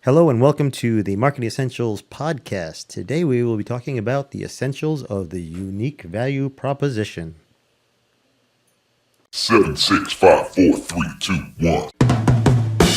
Hello and welcome to the Marketing Essentials podcast. Today we will be talking about the essentials of the unique value proposition. 7, 6, 5, 4, 3, 2, 1.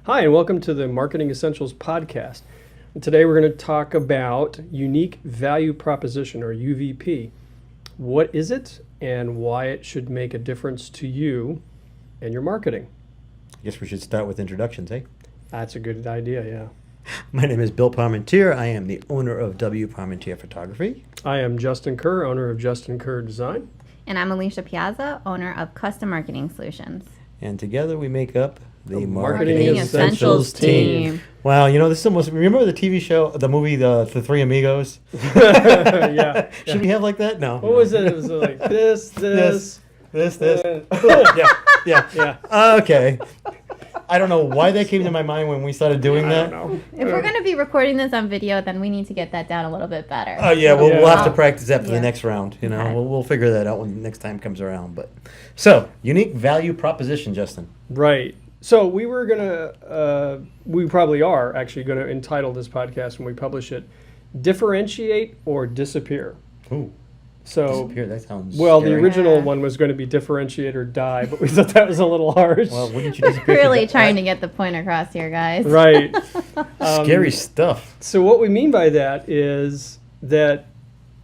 Hi, and welcome to the Marketing Essentials podcast. And today we're going to talk about unique value proposition, or UVP. What is it and why it should make a difference to you and your marketing? I guess we should start with introductions, eh? That's a good idea, yeah. My name is Bill Parmentier. I am the owner of W. Parmentier Photography. I am Justin Kerr, owner of Justin Kerr Design. And I'm Alicia Piazza, owner of Custom Marketing Solutions. And together we make up the Marketing Essentials team. Wow, you know, this is almost, remember the TV show, the movie, the Three Amigos? Yeah. Should we have like that? No. What was it? It was like this. Yeah. Okay. I don't know why that came to my mind when we started doing that. I don't know. If we're going to be recording this on video, then we need to get that down a little bit better. Oh yeah, we'll have to Oh. practice that for the Yeah. next round. You know, Okay. we'll figure that out when the next time comes around. But so unique value proposition, Justin. Right. So we were we probably are actually gonna entitle this podcast when we publish it, "Differentiate or Disappear." Ooh, So, disappear. That sounds. well, the scary. original Yeah. one was going to be "Differentiate or Die," but we thought that was a little harsh. Well, wouldn't you disappear? Really trying to get the point across here, guys. Right. Scary stuff. So what we mean by that is that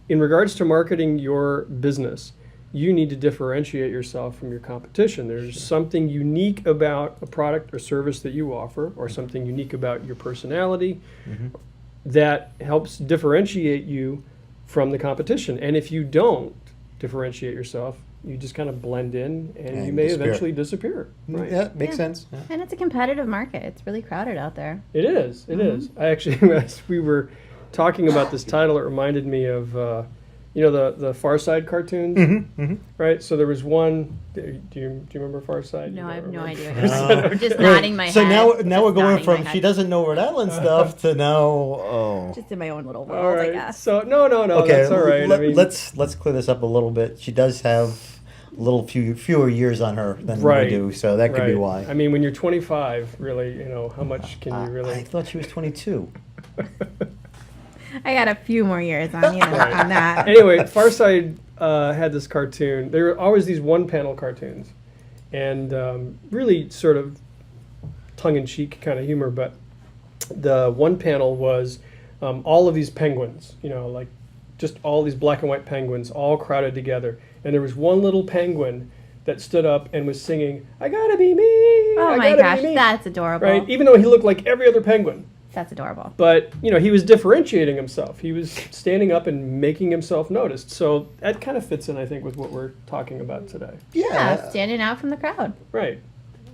in regards to marketing your business, you need to differentiate yourself from your competition. There's something unique about a product or service that you offer, or something unique about your personality that helps differentiate you from the competition. And if you don't differentiate yourself, you just kind of blend in and And you may disappear. eventually disappear. Right. Yeah, makes Yeah. sense. Yeah. And it's a competitive market. It's really crowded out there. It is. It is. I actually, as we were talking about this title, it reminded me of, the Far Side cartoons, right? So there was one. Do you remember Far Side? No, You I have don't no remember? idea. I'm just nodding my So head. now Just we're going nodding my from head. she doesn't know Rhode Island stuff to now. Oh. Just in my own little All world, I right. guess. So no, Okay, that's all right. let's clear this up a little bit. She does have a little fewer years on her than we Right. do, so that could be why. I mean, when you're 25, really, how much can you I really? thought she was 22. I got a few more years on you on that. Anyway, Far Side had this cartoon. There were always these one-panel cartoons, and really sort of tongue-in-cheek kind of humor. But the one panel was all of these penguins, like just all these black and white penguins all crowded together. And there was one little penguin that stood up and was singing, "I gotta be me." Oh I my gotta gosh, be me," that's adorable. right. Even though he looked like every other penguin. That's adorable. But, he was differentiating himself. He was standing up and making himself noticed. So that kind of fits in, I think, with what we're talking about today. Yeah, standing out from the crowd. Right.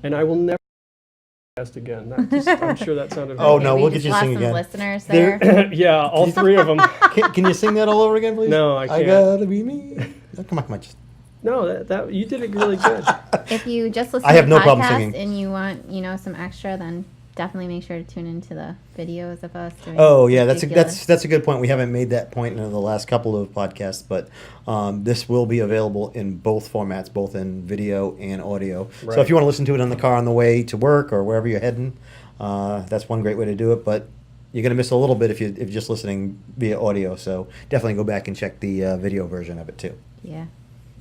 And I will never podcast again. I'm sure that sounded Oh, Okay, no, we we'll just get you lost singing some again. listeners There- there. yeah, all three of them. Can you sing that all over again, please? No, I can't. gotta be me. Oh, come on. Just, No, that you did it really good. If you just listen I to have the no problem podcast singing. and you want, some extra, then definitely make sure to tune into the videos of us doing oh yeah, that's ridiculous- a good point. We haven't made that point in the last couple of podcasts, but this will be available in both formats, both in video and audio. So Right. if you want to listen to it on the car on the way to work or wherever you're heading, that's one great way to do it. But you're going to miss a little bit if you're just listening via audio. So definitely go back and check the video version of it too. Yeah.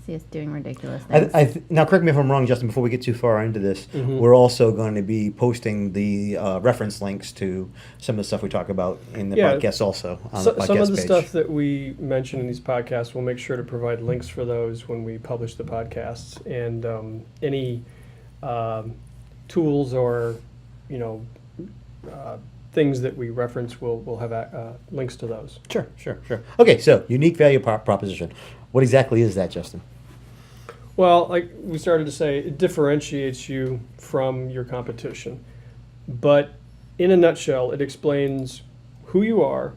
See us doing ridiculous things. Now, correct me if I'm wrong, Justin, before we get too far into this, we're also going to be posting the reference links to some of the stuff we talk about in the Yeah. podcast also on the podcast Some of the page. stuff that we mention in these podcasts, we'll make sure to provide links for those when we publish the podcasts. And any tools or, things that we reference will have links to those. Sure. Okay, so unique value proposition. What exactly is that, Justin? Well, like we started to say, it differentiates you from your competition. But in a nutshell, it explains who you are,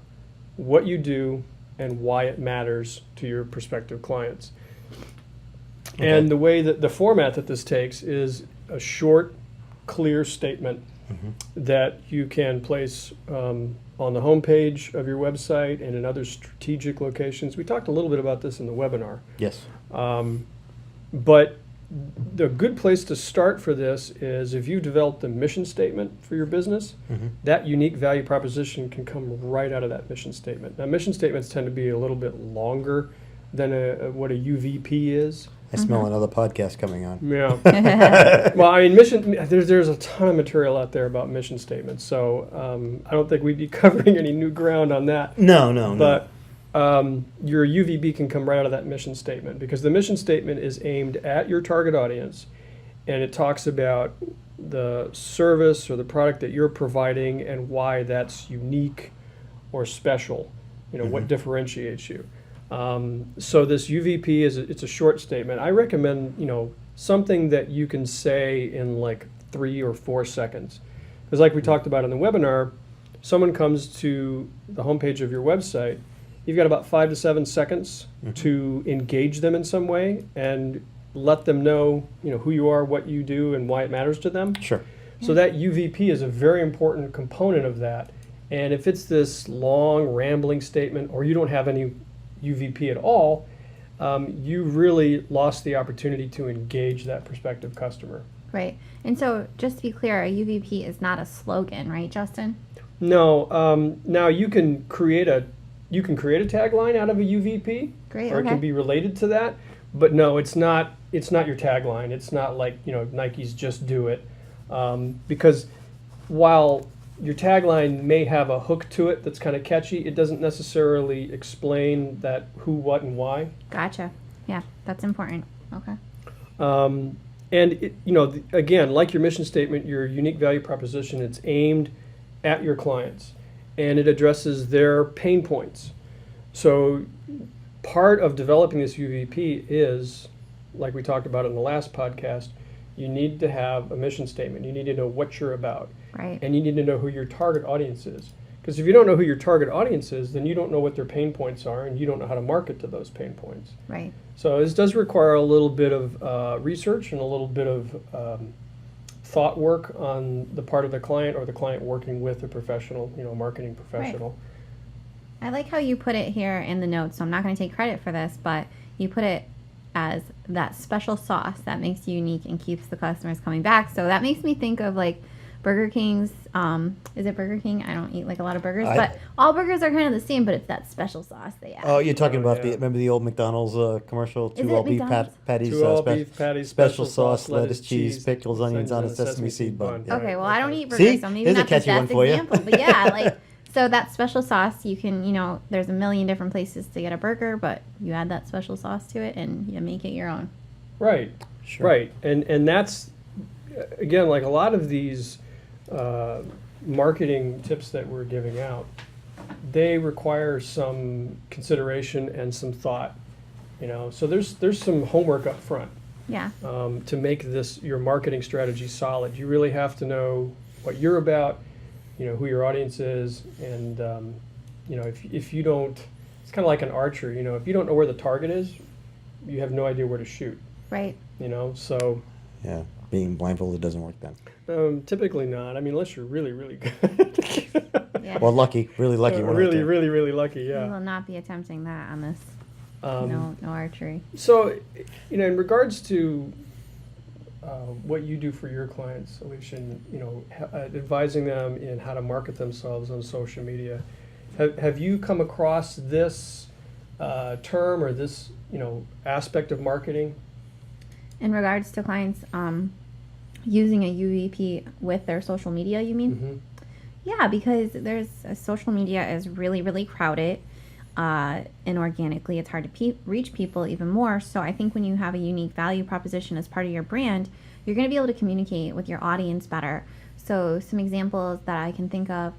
what you do, and why it matters to your prospective clients. Okay. And the way that the format that this takes is a short, clear statement that you can place on the homepage of your website and in other strategic locations. We talked a little bit about this in the webinar. Yes. But the good place to start for this is if you develop the mission statement for your business, that unique value proposition can come right out of that mission statement. Now, mission statements tend to be a little bit longer than what a UVP is. I smell another podcast coming on. Yeah. Well, I mean, there's a ton of material out there about mission statements, so I don't think we'd be covering any new ground on that. No. But your UVB can come right out of that mission statement, because the mission statement is aimed at your target audience, and it talks about the service or the product that you're providing and why that's unique or special, what differentiates you. So this UVP it's a short statement. I recommend, something that you can say in like 3 or 4 seconds. Because like we talked about in the webinar, someone comes to the homepage of your website, you've got about 5 to 7 seconds to engage them in some way and let them know, who you are, what you do, and why it matters to them. Sure. So that UVP is a very important component of that. And if it's this long, rambling statement, or you don't have any UVP at all, you really lost the opportunity to engage that prospective customer. Right. And so just to be clear, a UVP is not a slogan, right, Justin? No. Now you can create a tagline out of a UVP. Great. Or it can be related to that. But no, it's not your tagline. It's not like, Nike's Just Do It. Because while your tagline may have a hook to it that's kind of catchy, it doesn't necessarily explain that who, what, and why. Gotcha. Yeah, that's important. Okay. And again, like your mission statement, your unique value proposition, it's aimed at your clients, and it addresses their pain points. So part of developing this UVP is, like we talked about in the last podcast, you need to have a mission statement. You need to know what you're about. Right. And you need to know who your target audience is. Because if you don't know who your target audience is, then you don't know what their pain points are, and you don't know how to market to those pain points. Right. So this does require a little bit of research and a little bit of thought work on the part of the client, or the client working with a professional, marketing professional. Right. I like how you put it here in the notes, so I'm not going to take credit for this, but you put it as that special sauce that makes you unique and keeps the customers coming back. So that makes me think of like Burger King's, is it Burger King? I don't eat like a lot of burgers, but all burgers are kind of the same, but it's that special sauce they add. Oh, you're talking about yeah. remember the old McDonald's commercial? Is 2 it all-beef McDonald's? patties, 2 all-beef patties, special sauce, lettuce, cheese, pickles, onions on a sesame seed bun. Yeah. Okay, well, I don't eat burgers, See? so maybe There's a not the catchy one best for you. example, but yeah, like, so that special sauce, you can, there's a million different places to get a burger, but you add that special sauce to it and you make it your own. Right. Sure. Right. And that's, again, like a lot of these marketing tips that we're giving out, they require some consideration and some thought, so there's some homework up front. Yeah. To make this your marketing strategy solid. You really have to know what you're about, who your audience is, and if you don't, it's kind of like an archer. If you don't know where the target is, you have no idea where to shoot. Right. So Yeah, being blindfolded doesn't work then. typically not. I mean, unless you're really, really good. Yeah. Well, really lucky. one or really, two. really, really lucky. We Yeah. will not be attempting that on this. No archery. So, in regards to what you do for your clients, Alicia, and, advising them in how to market themselves on social media, have you come across this term or this, aspect of marketing? In regards to clients using a UVP with their social media, you mean? Mm-hmm. Yeah, because social media is really, really crowded. And organically, it's hard to reach people even more. So I think when you have a unique value proposition as part of your brand, you're going to be able to communicate with your audience better. So some examples that I can think of,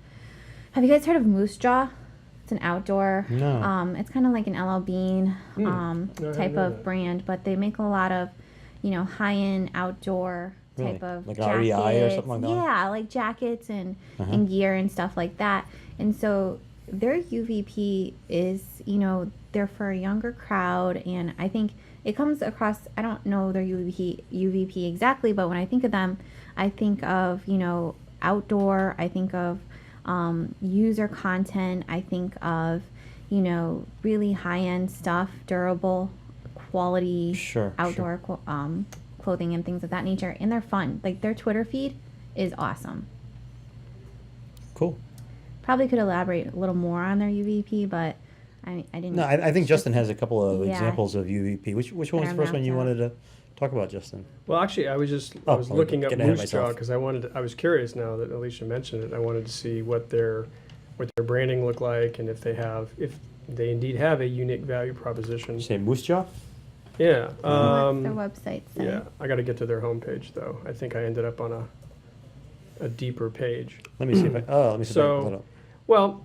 Have you guys heard of Moosejaw? It's an outdoor. No. It's kind of like an LL Bean No, I haven't type heard of that. brand, but they make a lot of, high-end outdoor type Really? of Like jackets. REI or something like that? Yeah, like jackets and Uh-huh. and gear and stuff like that. And so their UVP is, they're for a younger crowd, and I think it comes across. I don't know their UVP exactly, but when I think of them, I think of outdoor. I think of user content. I think of really high end stuff, durable, quality, Sure, outdoor clothing and things of that nature. And they're fun. Like their Twitter feed is awesome. Cool. Probably could elaborate a little more on their UVP, but I didn't. No, I think Justin has a couple of Yeah. examples of UVP. Which one was the Better first one you mapped out. wanted to talk about, Justin? Well, actually, I was Oh, looking up getting ahead of Moosejaw myself. because I was curious now that Alicia mentioned it. I wanted to see what their branding looked like and if they indeed have a unique value proposition. You say Moosejaw? Yeah. What's their website say? Yeah, I got to get to their homepage though. I think I ended up on a deeper page. Let me see if I. Oh, let me see. if I can pull it So, up. well,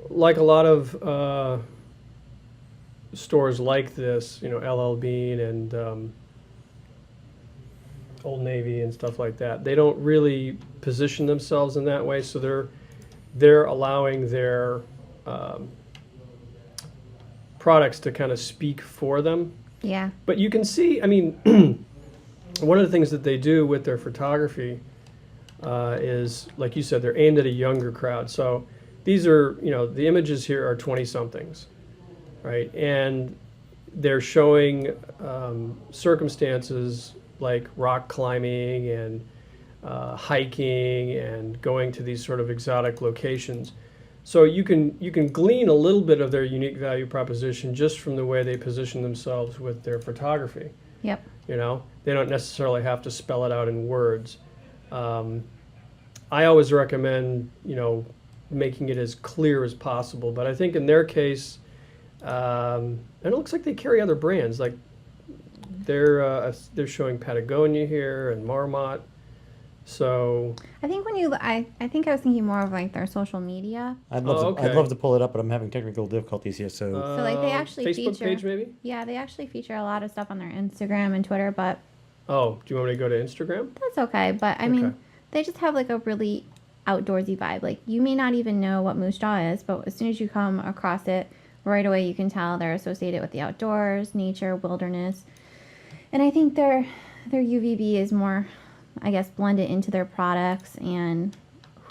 like a lot of stores like this, LL Bean and Old Navy and stuff like that, they don't really position themselves in that way. So they're allowing their products to kind of speak for them. Yeah. But you can see, I mean, one of the things that they do with their photography is, like you said, they're aimed at a younger crowd. So these are, the images here are 20-somethings, right? And they're showing circumstances like rock climbing and hiking and going to these sort of exotic locations. So you can glean a little bit of their unique value proposition just from the way they position themselves with their photography. Yep. They don't necessarily have to spell it out in words. I always recommend making it as clear as possible, but I think in their case, and it looks like they carry other brands. Like they're showing Patagonia here and Marmot. So I think I think I was thinking more of like their social media. I'd love okay. to pull it up, but I'm having technical difficulties here. So So, like, they actually Facebook feature- page maybe. Yeah, they actually feature a lot of stuff on their Instagram and Twitter, but Oh, do you want me to go to Instagram? that's okay. But I mean, Okay. they just have like a really outdoorsy vibe. Like you may not even know what Moosejaw is, but as soon as you come across it, right away you can tell they're associated with the outdoors, nature, wilderness. And I think their UVB is more, I guess, blended into their products and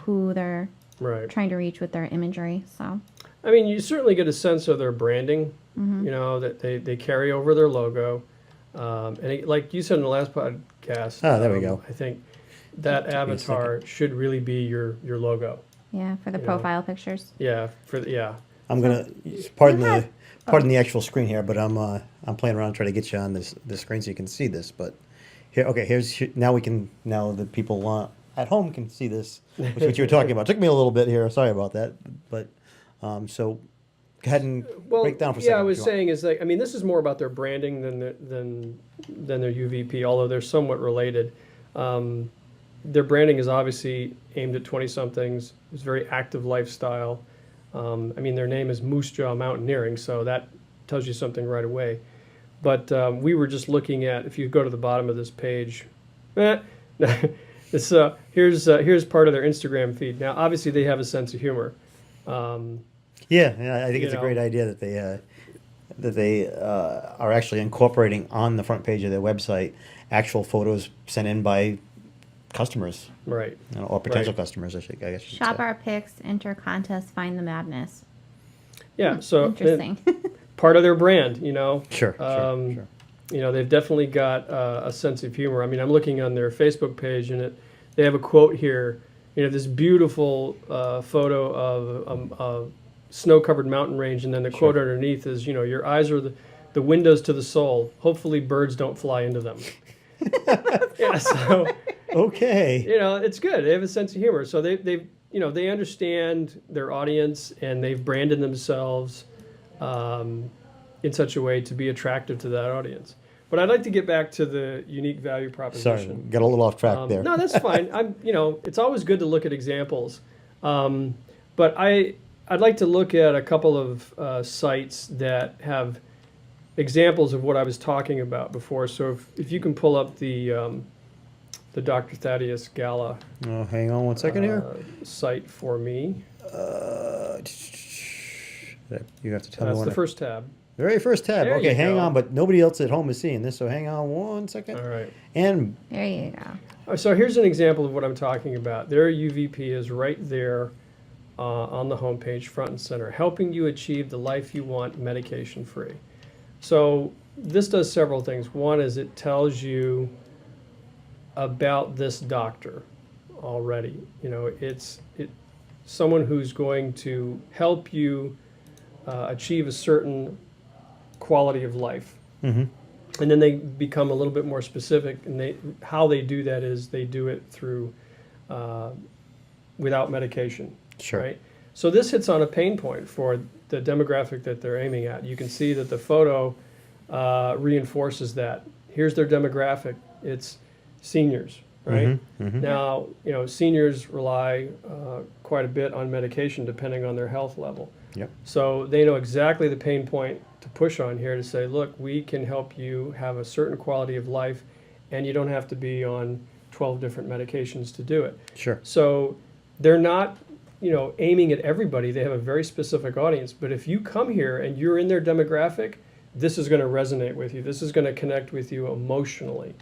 who they're Right. trying to reach with their imagery. So I mean, you certainly get a sense of their branding, that they carry over their logo. Like you said in the last podcast, there we go. I think that Took me a avatar should really be your logo. yeah, for the You know. profile pictures. Yeah, I'm gonna pardon the actual screen here, but I'm playing around trying to get you on this screen so you can see this. But here, okay, now the people at home can see this, which is what you were talking about. It took me a little bit here. Sorry about that, but so go ahead and break down for a second. I was if you want. saying is like, I mean, this is more about their branding than their UVP, although they're somewhat related. Their branding is obviously aimed at 20-somethings. It's very active lifestyle. I mean, their name is Moosejaw Mountaineering, so that tells you something right away. But we were just looking at, if you go to the bottom of this page, here's part of their Instagram feed. Now, obviously, they have a sense of humor. Yeah, I think it's a great idea that they are actually incorporating on the front page of their website actual photos sent in by customers, Right. or potential Right. customers. I guess. you should Shop say. our picks, enter contest, find the madness. Yeah, so Interesting. part of their brand, Sure. They've definitely got a sense of humor. I mean, I'm looking on their Facebook page, and they have a quote here. This beautiful photo of a snow-covered mountain range, and then the quote underneath is, your eyes are the windows to the soul. Hopefully, birds don't fly into them. Yeah, so Okay. it's good. They have a sense of humor, so they understand their audience, and they've branded themselves in such a way to be attractive to that audience. But I'd like to get back to the unique value Sorry, proposition. got a little off track there. No, that's fine. It's always good to look at examples. But I'd like to look at a couple of sites that have examples of what I was talking about before. So if you can pull up the Dr. Thaddeus Gala Oh, hang on 1 second here. site for me. You have to tell me That's when. the first tab. The very first tab. There Okay, you hang go. on, but nobody else at home is seeing this, so hang on 1 second. All right. And There you go. So here's an example of what I'm talking about. Their UVP is right there on the homepage, front and center, helping you achieve the life you want medication free. So this does several things. One is it tells you about this doctor already. You know, it's someone who's going to help you achieve a certain quality of life. Mm-hmm. And then they become a little bit more specific, and how they do that is they do it through without medication. Sure. Right? So this hits on a pain point for the demographic that they're aiming at. You can see that the photo reinforces that. Here's their demographic. It's seniors, right? Mm-hmm, mm-hmm. Now, you know, seniors rely quite a bit on medication depending on their health level. Yep. So they know exactly the pain point to push on here to say, look, we can help you have a certain quality of life, and you don't have to be on 12 different medications to do it. Sure. So they're not, you know, aiming at everybody. They have a very specific audience. But if you come here and you're in their demographic, this is going to resonate with you. This is going to connect with you emotionally.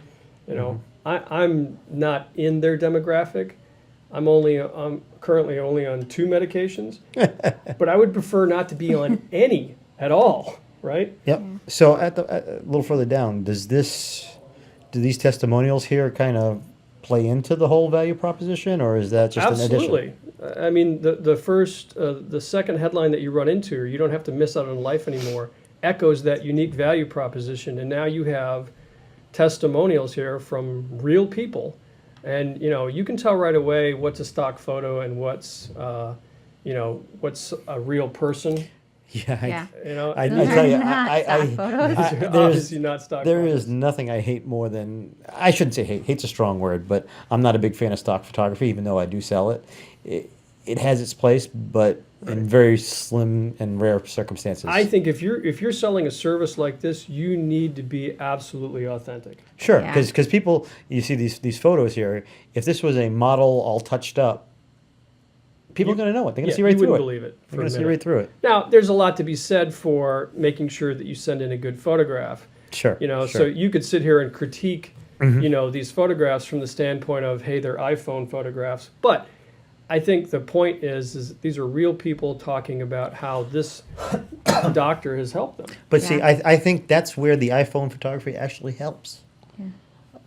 You know, I'm not in their demographic. I'm currently only on 2 medications, but I would prefer not to be on any at all, right? Yep. So a little further down, do these testimonials here kind of play into the whole value proposition, or is that just an addition? Absolutely. I mean, the second headline that you run into, you don't have to miss out on life anymore, echoes that unique value proposition, and now you have testimonials here from real people. And, you know, you can tell right away what's a stock photo and what's a real person. Yeah. You know, I Those tell are you, not stock photos. they're obviously not stock there photos. is nothing I hate more than, I shouldn't say hate, hate's a strong word, but I'm not a big fan of stock photography, even though I do sell it. It has its place, but in very slim and rare circumstances. I think if you're selling a service like this, you need to be absolutely authentic. Sure, Yeah. because people, you see these photos here, if this was a model all touched up, people are going to know it. They're going to see right you through wouldn't it. believe it. They're going to see right through it. Now, there's a lot to be said for making sure that you send in a good photograph. Sure. You know, sure. so you could sit here and critique, you know, these photographs from the standpoint of, hey, they're iPhone photographs. But I think the point is these are real people talking about how this doctor has helped them. But see, Yeah. I think that's where the iPhone photography actually helps. Yeah.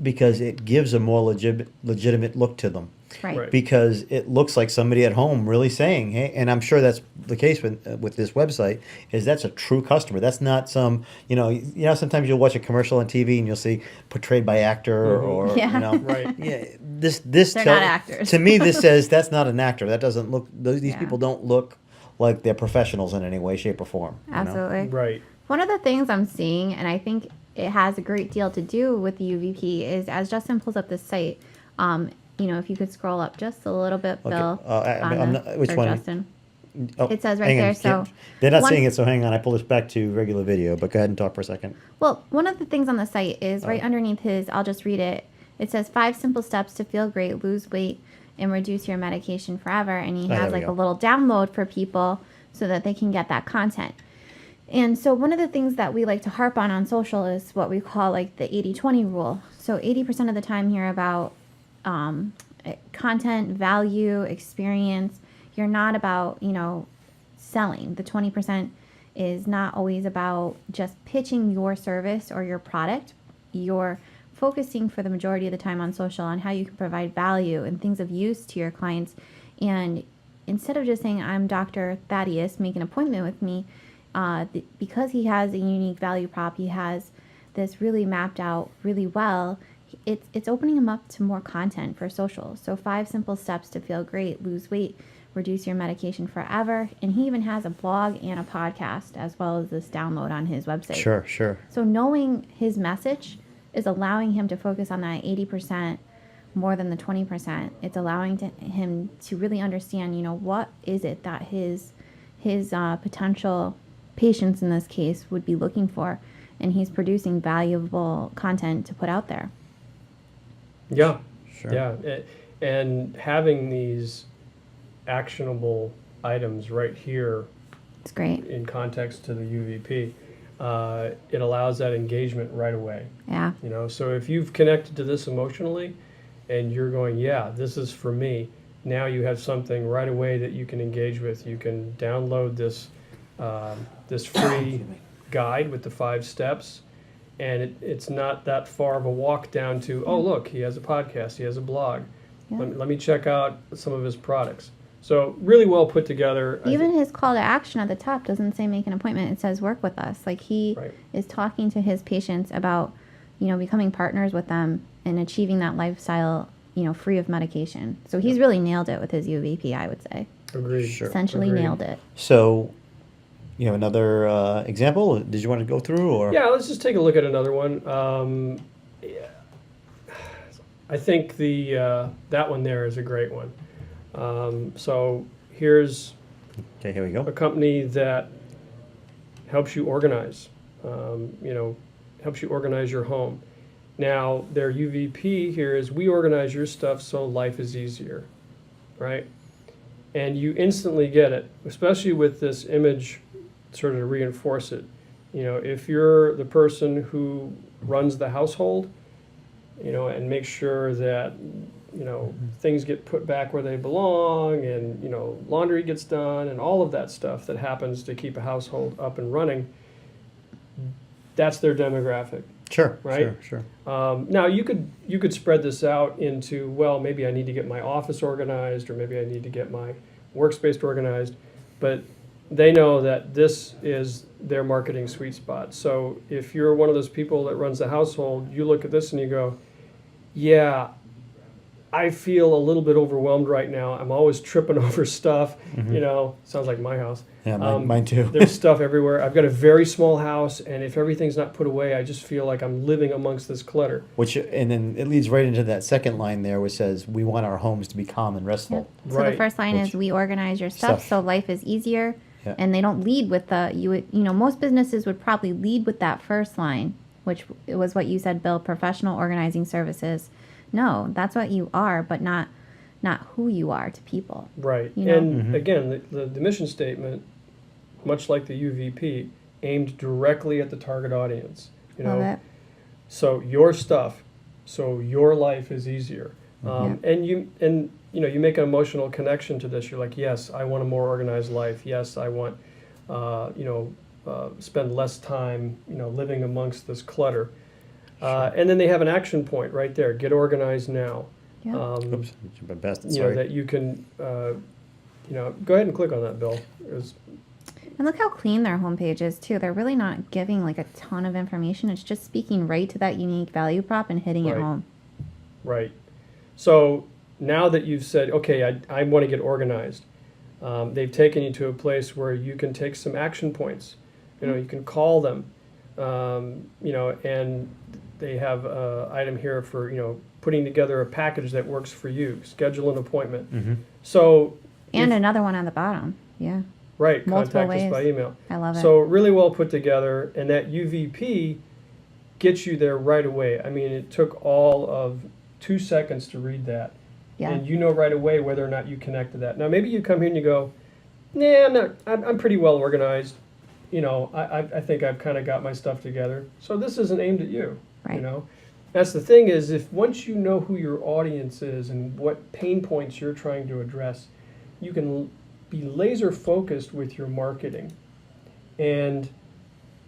Because it gives a more legitimate look to them. Right. Right. Because it looks like somebody at home really saying, hey, and I'm sure that's the case with this website, is that's a true customer. That's not some, you know, sometimes you'll watch a commercial on TV and you'll see portrayed by actor or, Yeah. you know. Right. Yeah, this They're not actors. To me, this says that's not an actor. That doesn't look, these Yeah. people don't look like they're professionals in any way, shape, or form. you know? Absolutely. Right. One of the things I'm seeing, and I think it has a great deal to do with the UVP, is as Justin pulls up this site, you know, if you could scroll up just a little bit, Okay. Bill. I'm not- which or one? Justin. Oh, It says right hang on, there, so they're not one- seeing it, so hang on. I pull this back to regular video, but go ahead and talk for a second. Well, one of the things on the site is right underneath his, I'll just read it. It says 5 simple steps to feel great, lose weight, and reduce your medication forever. And he there has we like go. a little download for people so that they can get that content. And so one of the things that we like to harp on social is what we call like the 80-20 rule. So 80% of the time you're about content, value, experience. You're not about, you know, selling. The 20% is not always about just pitching your service or your product. You're focusing for the majority of the time on social on how you can provide value and things of use to your clients. And instead of just saying, I'm Dr. Thaddeus, make an appointment with me, because he has a unique value prop, he has this really mapped out really well, it's opening him up to more content for social. So 5 simple steps to feel great, lose weight, reduce your medication forever. And he even has a blog and a podcast as well as this download on his website. Sure. So knowing his message is allowing him to focus on that 80% more than the 20%. It's allowing him to really understand, what is it that his potential patients in this case would be looking for, and he's producing valuable content to put out there. Yeah, Sure. yeah, and having these actionable items right here It's great. in context to the UVP, it allows that engagement right away. Yeah. So if you've connected to this emotionally and you're going, yeah, this is for me, now you have something right away that you can engage with. You can download this this free guide with the 5 steps, and it's not that far of a walk down to, oh, look, he has a podcast, he has a blog. Yeah. Let me check out some of his products. So really well put together. Even his call to action at the top doesn't say make an appointment. It says work with us. Like he Right. is talking to his patients about, becoming partners with them and achieving that lifestyle, free of medication. So he's really nailed it with his UVP, I would say. Agreed. Sure. Essentially Agreed. nailed it. So, another example? Did you want to go through, or? Yeah, let's just take a look at another one. I think that one there is a great one. So here's Okay, here we go. a company that helps you organize, helps you organize your home. Now, their UVP here is we organize your stuff so life is easier, right? And you instantly get it, especially with this image sort of to reinforce it. If you're the person who runs the household, and makes sure that, things get put back where they belong, and, laundry gets done, and all of that stuff that happens to keep a household up and running, that's their demographic. Sure, Right? sure. Now you could spread this out into, well, maybe I need to get my office organized, or maybe I need to get my workspace organized, but they know that this is their marketing sweet spot. So if you're one of those people that runs the household, you look at this and you go, yeah, I feel a little bit overwhelmed right now. I'm always tripping over stuff. Sounds like my house. Yeah, mine too. There's stuff everywhere. I've got a very small house, and if everything's not put away, I just feel like I'm living amongst this clutter. And then it leads right into that second line there, which says, we want our homes to be calm and restful. So Right. the first line is we organize your stuff so life is easier. Yeah. And they don't lead with most businesses would probably lead with that first line, which was what you said, Bill, professional organizing services. No, that's what you are, but not who you are to people. Right. You know? And again, the mission statement, much like the UVP, aimed directly at the target audience. Love it. So your stuff, so your life is easier. And you make an emotional connection to this. You're like, yes, I want a more organized life. Yes, I want, spend less time, living amongst this clutter. And then they have an action point right there. Get organized now. Yeah. Oops, jumping past it, You know, sorry. that you can, go ahead and click on that, Bill. And look how clean their homepage is too. They're really not giving like a ton of information. It's just speaking right to that unique value prop and hitting it Right. home. Right. So now that you've said, okay, I want to get organized, they've taken you to a place where you can take some action points. You can call them, and they have an item here for, putting together a package that works for you. Schedule an appointment. So, And another one on the bottom. Yeah. right, multiple contact us ways. by email. I love it. So really well put together, and that UVP gets you there right away. I mean, it took all of 2 seconds to read that. Yeah. And you know right away whether or not you connect to that. Now, maybe you come here and you go, nah, I'm pretty well organized. I think I've kind of got my stuff together. So this isn't aimed at you. Right. That's the thing is, if once you know who your audience is and what pain points you're trying to address, you can be laser focused with your marketing, and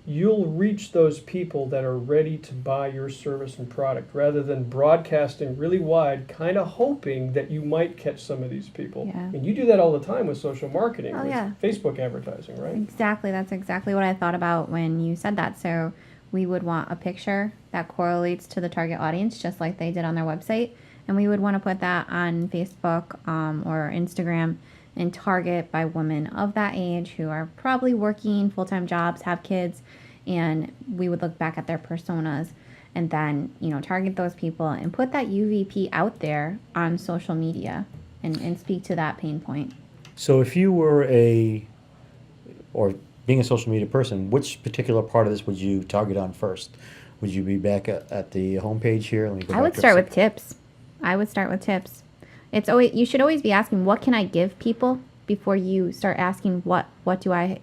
you'll reach those people that are ready to buy your service and product rather than broadcasting really wide, kind of hoping that you might catch some of these people. Yeah. And you do that all the time with social marketing, Oh, with yeah. Facebook advertising, right? Exactly. That's exactly what I thought about when you said that. So we would want a picture that correlates to the target audience, just like they did on their website. And we would want to put that on Facebook or Instagram and target by women of that age who are probably working full-time jobs, have kids, and we would look back at their personas and then, target those people and put that UVP out there on social media and speak to that pain point. So if you were or being a social media person, which particular part of this would you target on first? Would you be back at the homepage here? Let me go I back would to start a with sec. tips. It's always, you should always be asking, what can I give people, before you start asking what do I,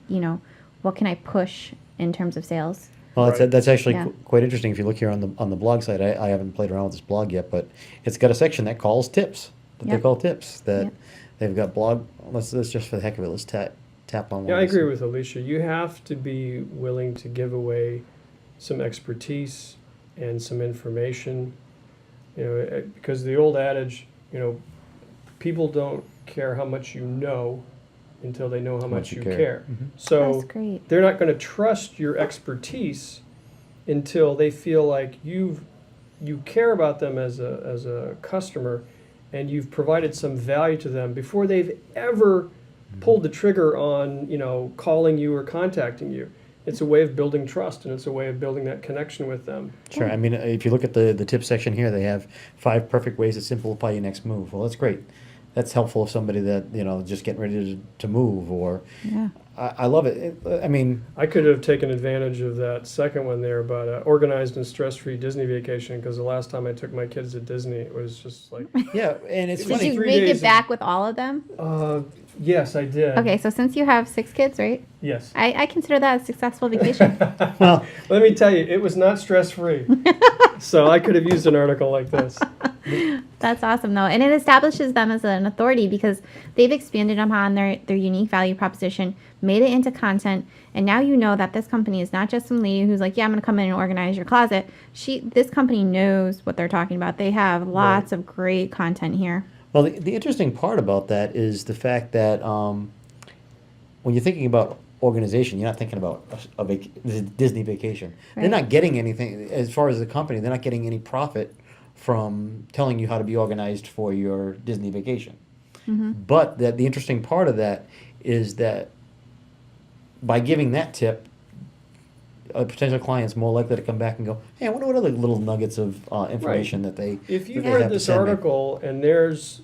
what can I push in terms of sales. Well, Right. that's actually Yeah. quite interesting. If you look here on the blog site, I haven't played around with this blog yet, but it's got a section that calls tips. That they Yep. call tips. That Yep. they've got blog. Let's just for the heck of it, let's tap on one. Yeah, I of these. agree with Alicia. You have to be willing to give away some expertise and some information, because the old adage, people don't care how much you know until they know how much you care. So That's great. they're not going to trust your expertise until they feel like you care about them as a customer, and you've provided some value to them before they've ever pulled the trigger on calling you or contacting you. It's a way of building trust, and it's a way of building that connection with them. Sure. I mean, if you look at the tip section here, they have 5 perfect ways to simplify your next move. Well, that's great. That's helpful if somebody that just getting ready to move, or Yeah. I love it. I mean, I could have taken advantage of that second one there about organized and stress-free Disney vacation, because the last time I took my kids to Disney, it was just like, yeah, and it's Did Did funny. you 3 make days it of- back with all of them? yes, I did. Okay, so since you have 6 kids, right? Yes. I consider that a successful vacation. Well, Let me tell you, it was not stress-free. So I could have used an article like this. That's awesome, though. And it establishes them as an authority because they've expanded upon their unique value proposition, made it into content, and now you know that this company is not just some lady who's like, yeah, I'm going to come in and organize your closet. This company knows what they're talking about. They have lots of great content here. Well, the interesting part about that is the fact that when you're thinking about organization, you're not thinking about the Disney vacation. They're Right. not getting anything, as far as the company, they're not getting any profit from telling you how to be organized for your Disney vacation. But the interesting part of that is that by giving that tip, a potential client's more likely to come back and go, hey, I wonder what other little nuggets of information that they If you've that they have read to this send me. article and there's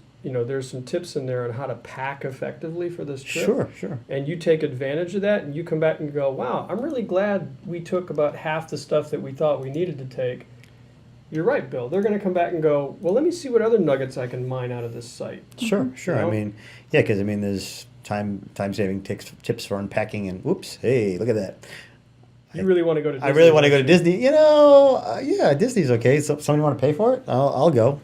some tips in there on how to pack effectively for this trip. Sure. And you take advantage of that, and you come back and go, wow, I'm really glad we took about half the stuff that we thought we needed to take. You're right, Bill. They're going to come back and go, well, let me see what other nuggets I can mine out of this site. Sure. You I know? mean, yeah, because there's time saving tips for unpacking, and whoops, hey, look at that. You really want to go to Disney. I really want to go to don't you? Disney. Yeah, Disney's okay. So somebody want to pay for it? I'll go.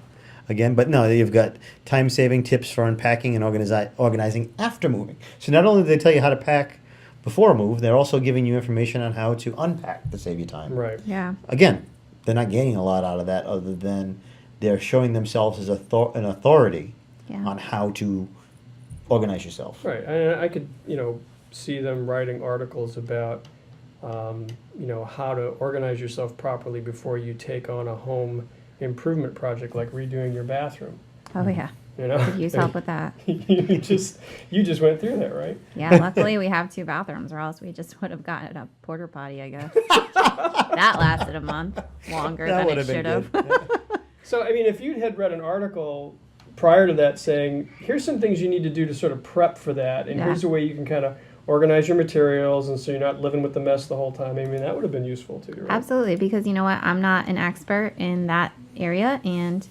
Again, but no, you've got time saving tips for unpacking and organizing after moving. So not only do they tell you how to pack before a move, they're also giving you information on how to unpack to save you time. Right. Yeah. Again, they're not gaining a lot out of that other than they're showing themselves as an authority Yeah. on how to organize yourself. Right. I could, see them writing articles about, how to organize yourself properly before you take on a home improvement project like redoing your bathroom. Oh, yeah. Could use help with that. you just went through that, right? Yeah, luckily we have 2 bathrooms, or else we just would have gotten a porta potty, I guess. That lasted a month longer That than would it have been should have. good. So, if you had read an article prior to that saying, here's some things you need to do to sort of prep for that, and Yeah. here's a way you can kind of organize your materials, and so you're not living with the mess the whole time. That would have been useful too, right? Absolutely, because you know what? I'm not an expert in that area, and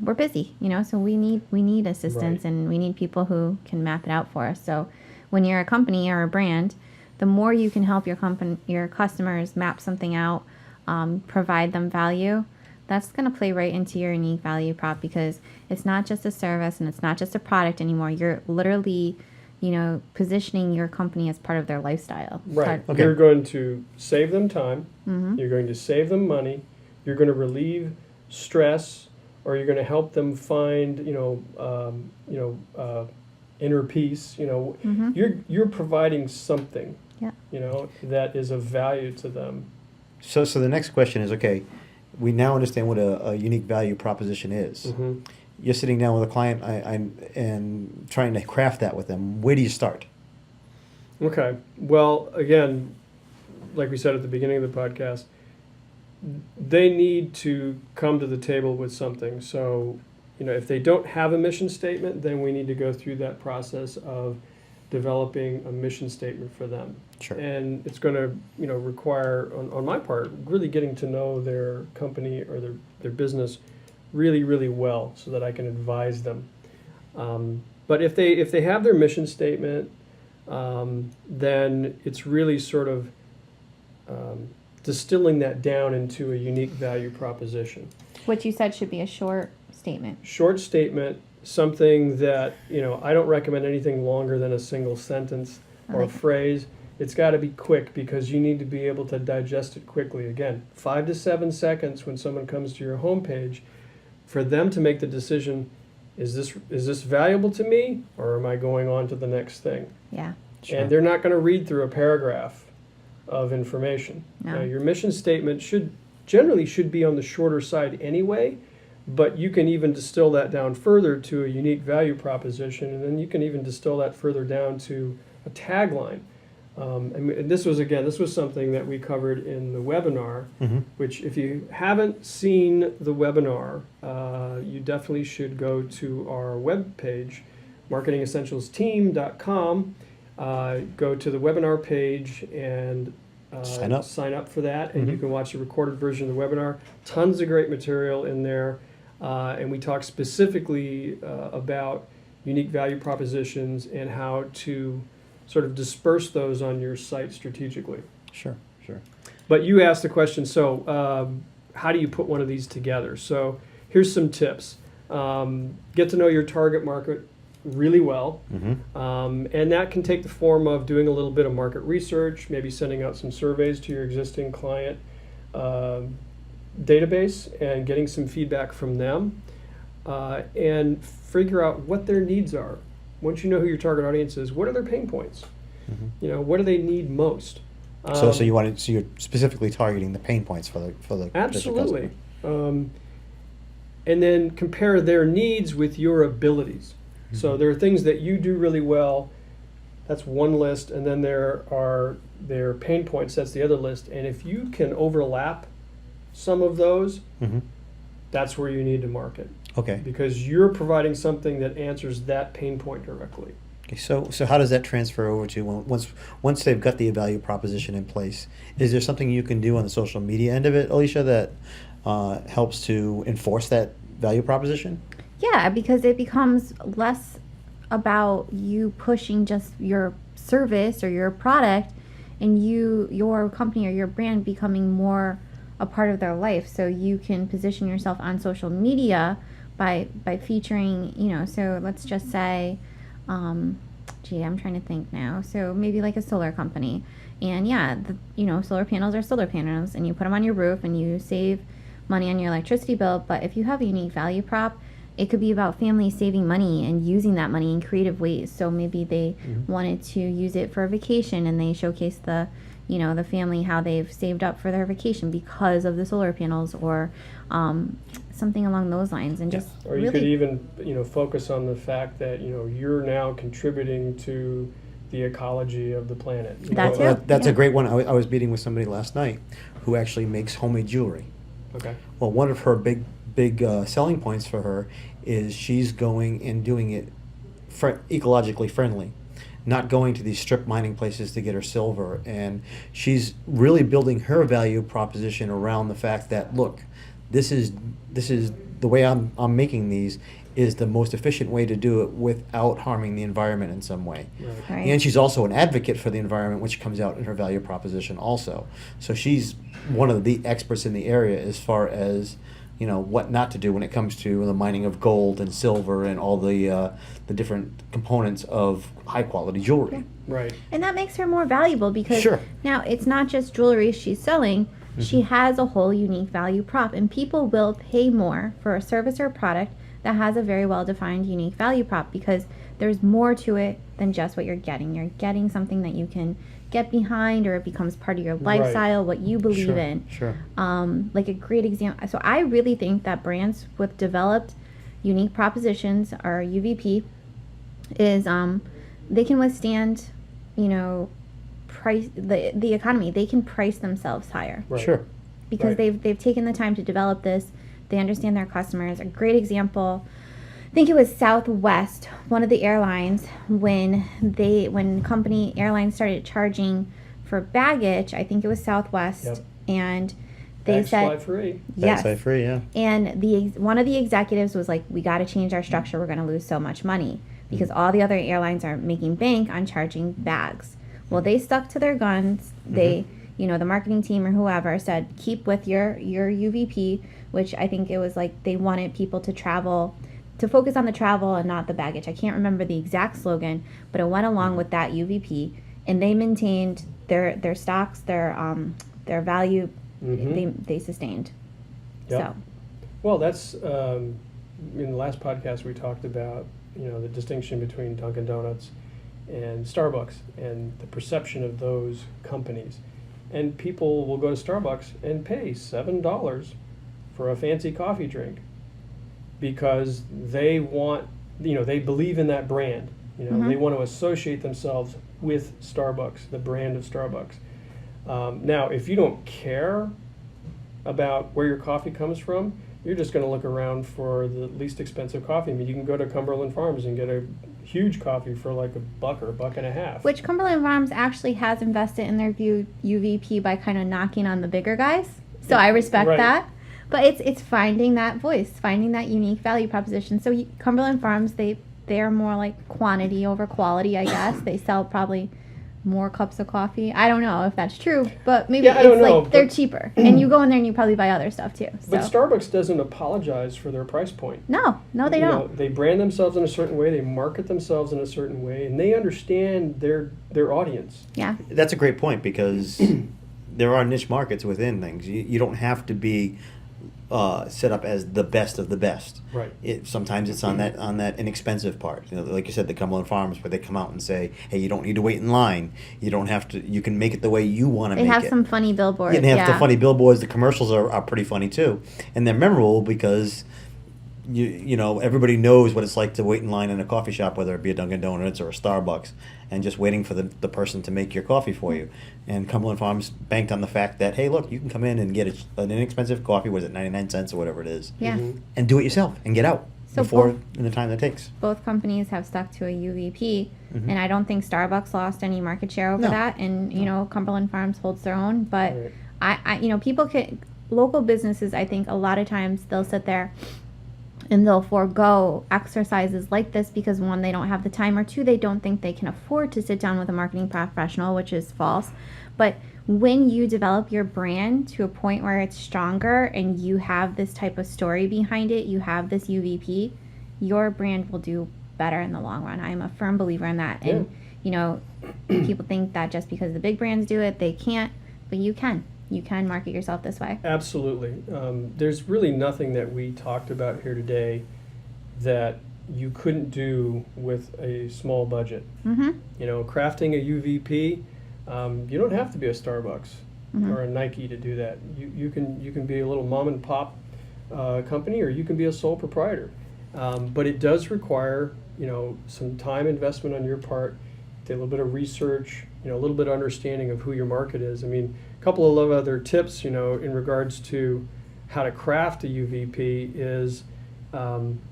we're busy, so we need assistance, Right. and we need people who can map it out for us. So when you're a company or a brand, the more you can help your customers map something out, provide them value, that's going to play right into your unique value prop, because it's not just a service and it's not just a product anymore. You're literally, positioning your company as part of their lifestyle. Right. Okay. You're going to save them time. Mm-hmm. You're going to save them money. You're going to relieve stress, or you're going to help them find, inner peace. Mm-hmm. You're providing something, Yeah. that is of value to them. So the next question is, okay, we now understand what a unique value proposition is. Mm-hmm. You're sitting down with a client and trying to craft that with them. Where do you start? Okay. Well, again, like we said at the beginning of the podcast, they need to come to the table with something. So, if they don't have a mission statement, then we need to go through that process of developing a mission statement for them. Sure. And it's going to, require, on my part, really getting to know their company or their business really, really well so that I can advise them. But if they have their mission statement, then it's really sort of distilling that down into a unique value proposition. What you said should be a short statement. Short statement, something that, I don't recommend anything longer than a single sentence or a phrase. It's got to be quick because you need to be able to digest it quickly. Again, 5 to 7 seconds when someone comes to your homepage for them to make the decision, is this valuable to me, or am I going on to the next thing? Yeah. Sure. And they're not going to read through a paragraph of information. No. Now, your mission statement should be on the shorter side anyway, but you can even distill that down further to a unique value proposition, and then you can even distill that further down to a tagline. And this was something that we covered in the webinar, which if you haven't seen the webinar, you definitely should go to our webpage, marketingessentialsteam.com, go to the webinar page and sign up for that, and you can watch the recorded version of the webinar. Tons of great material in there, and we talk specifically about unique value propositions and how to sort of disperse those on your site strategically. Sure. But you asked the question, so how do you put one of these together? So here's some tips. Get to know your target market really well. And that can take the form of doing a little bit of market research, maybe sending out some surveys to your existing client database and getting some feedback from them, and figure out what their needs are. Once you know who your target audience is, what are their pain points? What do they need most? So you're specifically targeting the pain points for the Absolutely. And then compare their needs with your abilities. So there are things that you do really well. That's one list, and then there are their pain points. That's the other list. And if you can overlap some of those, that's where you need to market. Okay. Because you're providing something that answers that pain point directly. Okay. So how does that transfer over to once they've got the value proposition in place? Is there something you can do on the social media end of it, Alicia, that helps to enforce that value proposition? Yeah, because it becomes less about you pushing just your service or your product, and your company or your brand becoming more a part of their life. So you can position yourself on social media by featuring, so let's just say, I'm trying to think now. So maybe like a solar company, and solar panels are solar panels, and you put them on your roof and you save money on your electricity bill. But if you have a unique value prop, it could be about families saving money and using that money in creative ways. So maybe they wanted to use it for a vacation, and they showcase the family how they've saved up for their vacation because of the solar panels, or something along those lines. And just or you could even focus on the fact that you're now contributing to the ecology of the planet. That's a great one. I was meeting with somebody last night who actually makes homemade jewelry. Okay. Well, one of her big selling points for her is she's going and doing it ecologically friendly, not going to these strip mining places to get her silver. And she's really building her value proposition around the fact that, look, this is the way I'm making these is the most efficient way to do it without harming the environment in some way. Right. And she's also an advocate for the environment, which comes out in her value proposition also. So she's one of the experts in the area as far as what not to do when it comes to the mining of gold and silver and all the different components of high quality jewelry. Yeah. Right. And that makes her more valuable because Sure. now it's not just jewelry she's selling. She has a whole unique value prop, and people will pay more for a service or product that has a very well defined unique value prop, because there's more to it than just what you're getting. You're getting something that you can get behind, or it becomes part of your lifestyle, what you believe in. Sure. Like a great example. So I really think that brands with developed unique propositions, or UVP, is they can withstand, price the economy. They can price themselves higher. Right. Sure. because Right. they've taken the time to develop this. They understand their customers. A great example, I think it was Southwest, one of the airlines, when company airlines started charging for baggage. I think it was Southwest, Yep. and they Bags fly said free. yes. Backside free, yeah. And one of the executives was like, "We got to change our structure. We're going to lose so much money because all the other airlines are making bank on charging bags." Well, they stuck to their guns. They, the marketing team or whoever said, "Keep with your UVP," which I think it was like they wanted people to travel, to focus on the travel and not the baggage. I can't remember the exact slogan, but it went along with that UVP, and they maintained their stocks, their value. They sustained. Yep. So. Well, that's in the last podcast we talked about, the distinction between Dunkin' Donuts and Starbucks and the perception of those companies. And people will go to Starbucks and pay $7 for a fancy coffee drink because they want, they believe in that brand. They want to associate themselves with Starbucks, the brand of Starbucks. Now, if you don't care about where your coffee comes from, you're just going to look around for the least expensive coffee. I mean, you can go to Cumberland Farms and get a huge coffee for like $1 or $1.50. Which Cumberland Farms actually has invested in their UVP by kind of knocking on the bigger guys. So I respect Right. that. But it's finding that voice, finding that unique value proposition. So Cumberland Farms, they are more like quantity over quality, I guess. They sell probably more cups of coffee. I don't know if that's true, but maybe Yeah, I don't know, they're but- cheaper. And you go in there and you probably buy other stuff too. So. But Starbucks doesn't apologize for their price point. No, they don't. They brand themselves in a certain way, they market themselves in a certain way, and they understand their audience. Yeah. That's a great point because there are niche markets within things. You don't have to be set up as the best of the best. Right. Sometimes it's on that inexpensive part. Like you said, the Cumberland Farms, where they come out and say, "Hey, you don't need to wait in line. You don't have to. You can make it the way you want to They make it." have some funny billboards. Yeah, they have the funny billboards. The commercials are pretty funny too, and they're memorable because everybody knows what it's like to wait in line in a coffee shop, whether it be a Dunkin' Donuts or a Starbucks, and just waiting for the person to make your coffee for you. And Cumberland Farms banked on the fact that, hey, look, you can come in and get an inexpensive coffee, was it 99 cents or whatever it is, Yeah. and do it yourself and get out So before in the time that it takes. Both companies have stuck to a UVP, and I don't think Starbucks lost any market share over No. that. And Cumberland Farms holds their own. But Right. people can, local businesses, I think a lot of times they'll sit there and they'll forego exercises like this because one, they don't have the time, or two, they don't think they can afford to sit down with a marketing professional, which is false. But when you develop your brand to a point where it's stronger and you have this type of story behind it, you have this UVP, your brand will do better in the long run. I'm a firm believer in that. And people think that just because the big brands do it, they can't, but you can. You can market yourself this way. Absolutely. There's really nothing that we talked about here today that you couldn't do with a small budget. Crafting a UVP, you don't have to be a Starbucks or a Nike to do that. You can be a little mom and pop company, or you can be a sole proprietor. But it does require some time investment on your part, a little bit of research, a little bit of understanding of who your market is. I mean, a couple of other tips, in regards to how to craft a UVP is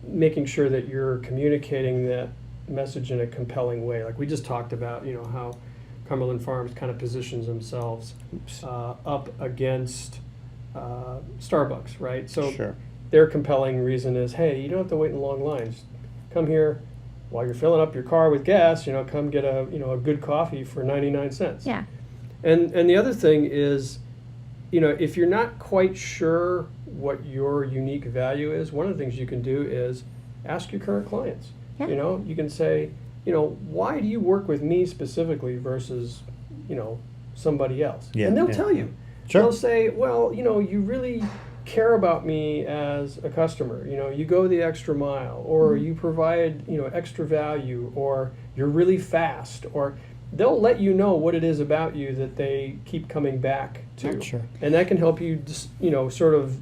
making sure that you're communicating that message in a compelling way. Like we just talked about, how Cumberland Farms kind of positions themselves up against Starbucks, right? So Sure. their compelling reason is, hey, you don't have to wait in long lines. Come here while you're filling up your car with gas. Come get a good coffee for 99 cents. Yeah. And the other thing is, if you're not quite sure what your unique value is, one of the things you can do is ask your current clients. Yeah. You can say, why do you work with me specifically versus, somebody else? Yeah, And they'll yeah. tell you. Sure. They'll say, well, you really care about me as a customer. You go the extra mile, or you provide, extra value, or you're really fast, or they'll let you know what it is about you that they keep coming back to. Sure. And that can help you just, sort of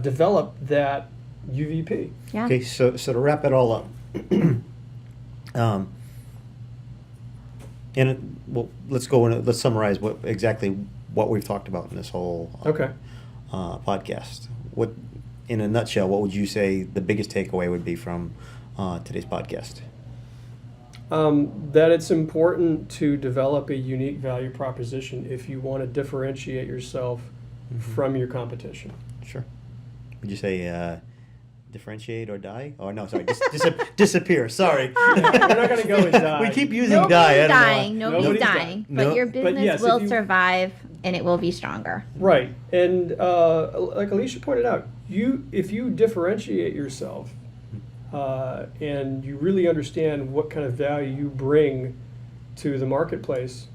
develop that UVP. Yeah. Okay, so to wrap it all up, let's summarize what we've talked about in this whole Okay. podcast. What, in a nutshell, what would you say the biggest takeaway would be from today's podcast? That it's important to develop a unique value proposition if you want to differentiate yourself from your competition. Sure. Would you say differentiate or die? Oh, no, sorry. Disappear. Sorry. We're not going to go and die. We keep using Nobody's die. I don't know. dying. Nobody's Nobody's dying. No. But your But business yes, if will you- survive and it will be stronger. Right, and like Alicia pointed out, if you differentiate yourself and you really understand what kind of value you bring to the marketplace,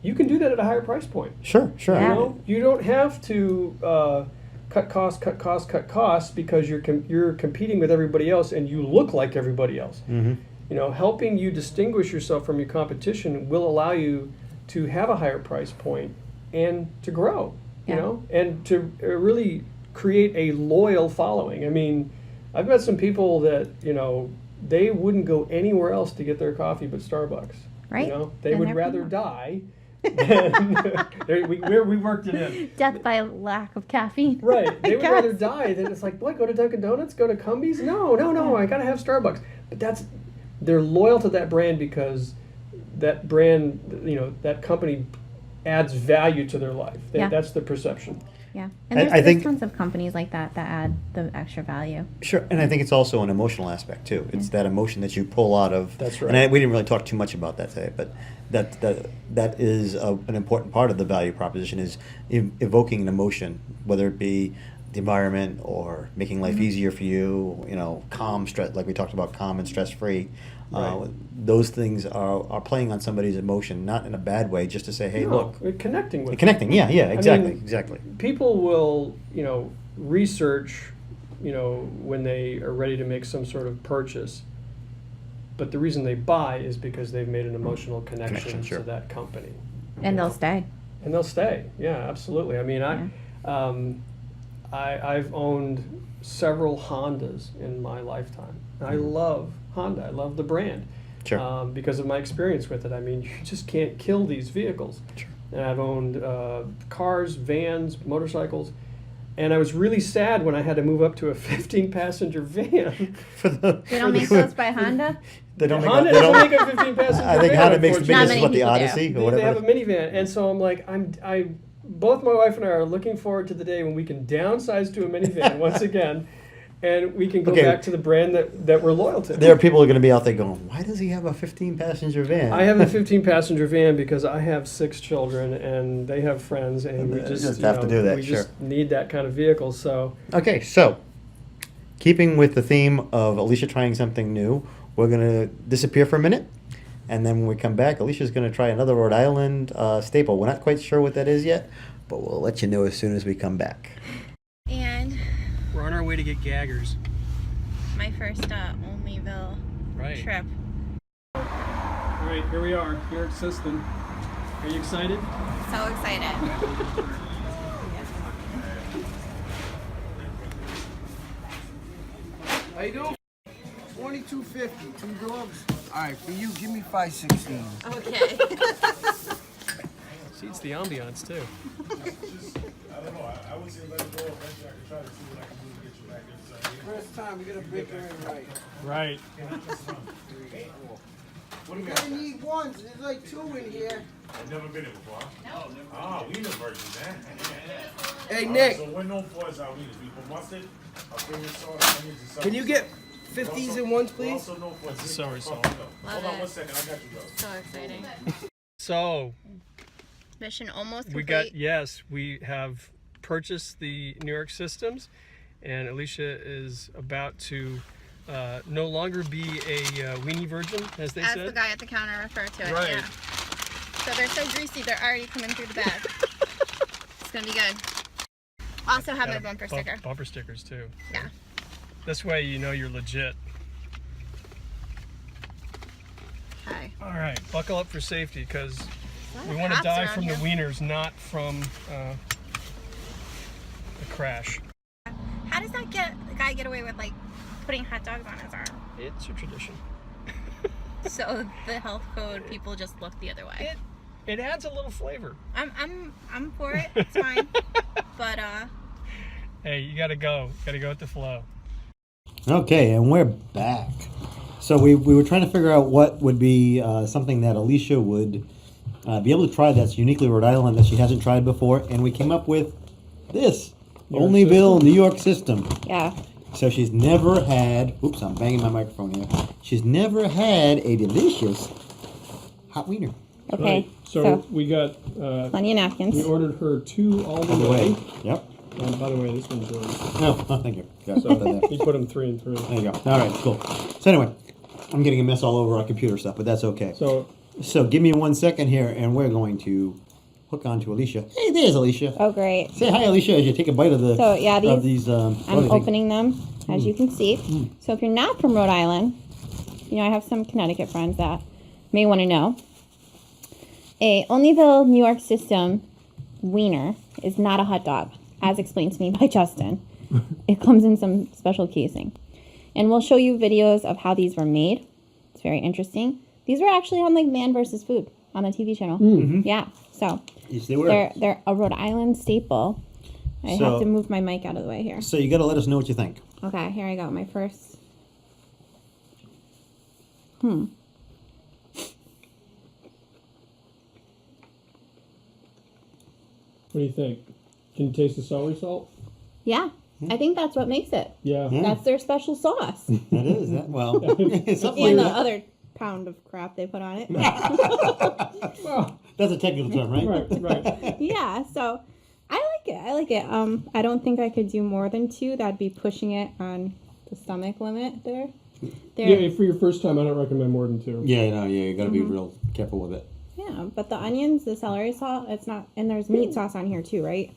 you can do that at a higher price point. Sure. You Yeah. know, you don't have to cut costs because you're competing with everybody else and you look like everybody else. Mm-hmm. You know, helping you distinguish yourself from your competition will allow you to have a higher price point and to grow, you Yeah. know, and to really create a loyal following. I mean, I've met some people that, you know, they wouldn't go anywhere else to get their coffee but Starbucks. Right. You know, they And would they're rather cool. die than we worked it in. Death by lack of caffeine. Right. They would guess. rather die than it's like, what, go to Dunkin' Donuts, go to Cumbies? No, I gotta have Starbucks. But they're loyal to that brand because that brand, you know, that company adds value to their life. Yeah. That's the perception. Yeah. And I there's think- tons of companies like that add the extra value. Sure, and I think it's also an emotional aspect too. It's that emotion that you pull out of. That's And right. we didn't really talk too much about that today, but that is an important part of the value proposition is evoking an emotion, whether it be the environment or making life easier for you. You know, calm, stress, like we talked about, calm and stress free. Right. Those things are playing on somebody's emotion, not in a bad way, just to say, hey, No, look, we're connecting with connecting. Yeah, exactly, mean, exactly. people will, you know, research, you know, when they are ready to make some sort of purchase. But the reason they buy is because they've made an emotional connection sure. to that company. And they'll stay. And they'll stay. Yeah, absolutely. I mean, I've owned several Hondas in my lifetime. I love Honda. I love the brand. Sure. Because of my experience with it. I mean, you just can't kill these vehicles. Sure. And I've owned cars, vans, motorcycles. And I was really sad when I had to move up to a 15-passenger van. They don't make those by Honda? They don't make. Honda they doesn't don't- make a 15-passenger van. I think Honda makes the unfortunately. biggest many is what the people do. Odyssey or They whatever. have a minivan, and so I'm like, both my wife and I are looking forward to the day when we can downsize to a minivan once again, and we can go Okay. back to the brand that we're loyal to. There are people who are going to be out there going, why does he have a 15-passenger van? I have a 15-passenger van because I have 6 children and they have friends, and we You just, just you have to know, do that, we sure. just need that kind of vehicle. So Okay, so keeping with the theme of Alicia trying something new, we're going to disappear for a minute. And then when we come back, Alicia's going to try another Rhode Island staple. We're not quite sure what that is yet, but we'll let you know as soon as we come back. And we're on our way to get gaggers. my first Olneyville Right. trip. All right, here we are, New York System. Are you excited? So excited. How you doing? 2250, 2 dogs. All right, for you, give me 516. Okay. See, it's the ambiance too. First time, we gotta break her in right. Right. We're gonna need ones. There's like 2 in here. I've never been here before. No, never. Ah, wiener version, man. Hey, Nick, So we're known for is our wieners. We put mustard, our favorite sauce, onions, and sauce. can you get 50s and ones, We're please? also known for That's celery Hold salt. on 1 second, I got you, bro. So exciting. So Mission almost we complete. we have purchased the New York Systems, and Alicia is about to no longer be a weenie virgin, as they As said. the guy at the counter referred to it. Right. Yeah. So they're so greasy, they're already coming through the bag. It's gonna be good. Also have my Got bumper sticker. Bumper stickers too. Yeah. This way you know you're legit. Hi. All right, buckle up for safety because Lot we of want to cops die around from the here. wieners, not from a crash. How does that the guy get away with like putting hot dogs on his arm? It's a tradition. So the health code people just look the other way. It adds a little flavor. I'm for it. It's fine. But Hey, you gotta go. Gotta go with the flow. Okay, and we're back. So we were trying to figure out what would be something that Alicia would be able to try that's uniquely Rhode Island that she hasn't tried before, and we came up with this Olneyville, New York System. Yeah. So she's never had. Oops, I'm banging my microphone here. She's never had a delicious hot wiener. Okay. Right. So we got. Plenty of napkins. We ordered her 2 all the By the way. way, yep. And by the way, this one's yours. No, oh, thank you. Yeah, So there. you put them 3 and 3. There you go. All right, cool. So anyway, I'm getting a mess all over our computer stuff, but that's okay. So give me 1 second here, and we're going to hook on to Alicia. Hey, there's Alicia. Oh, great. Say hi, Alicia, as you take a bite of the. So, yeah, of these. I'm opening them, as you can see. So if you're not from Rhode Island, you know, I have some Connecticut friends that may want to know. A Olneyville, New York System wiener is not a hot dog, as explained to me by Justin. It comes in some special casing. And we'll show you videos of how these were made. It's very interesting. These were actually on like Man vs. Food on the TV channel. Yeah, so Yes, they were. they're a Rhode Island staple. I So- have to move my mic out of the way here. So you got to let us know what you think. Okay, here I go. My first. What do you think? Can you taste the celery salt? Yeah, I think that's what makes it. Yeah. Yeah. That's their special sauce. That is that. Well, something And like the that. other pound of crap they put on it. Well, That's a technical term, right? right. Yeah, so I like it. I like it. I don't think I could do more than 2. That'd be pushing it on the stomach limit there. Yeah, for your first time, I don't recommend more than 2. Yeah, no, yeah, you got to be real careful with it. Yeah, but the onions, the celery salt, it's not, and there's meat sauce on here too, right?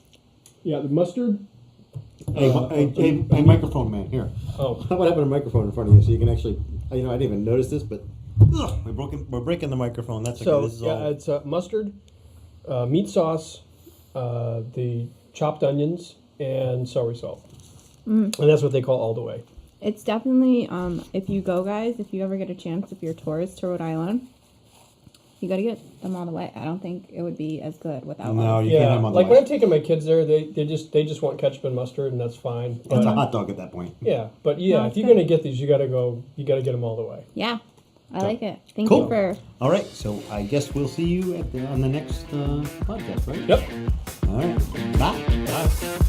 Yeah, the mustard. Hey, microphone man, here. Oh, How about having a microphone in front of you so you can actually? I didn't even notice this, but we're breaking the microphone. That's okay. so This is yeah, all. it's mustard, meat sauce, the chopped onions, and celery salt, and that's what they call all the way. It's definitely, if you go, guys, if you ever get a chance, if you're tourists to Rhode Island, you got to get them all the way. I don't think it would be as good without No, them. you can't Yeah, have them on the like way. when I'm taking my kids there, they just want ketchup and mustard, and that's fine. But, It's a hot dog at that point. yeah, but yeah, No, if it's you're good. gonna get these, you gotta get them all the way. Yeah, I like it. Thank Cool. you for. All right, so I guess we'll see you on the next podcast, right? Yep. All right. Bye. Bye.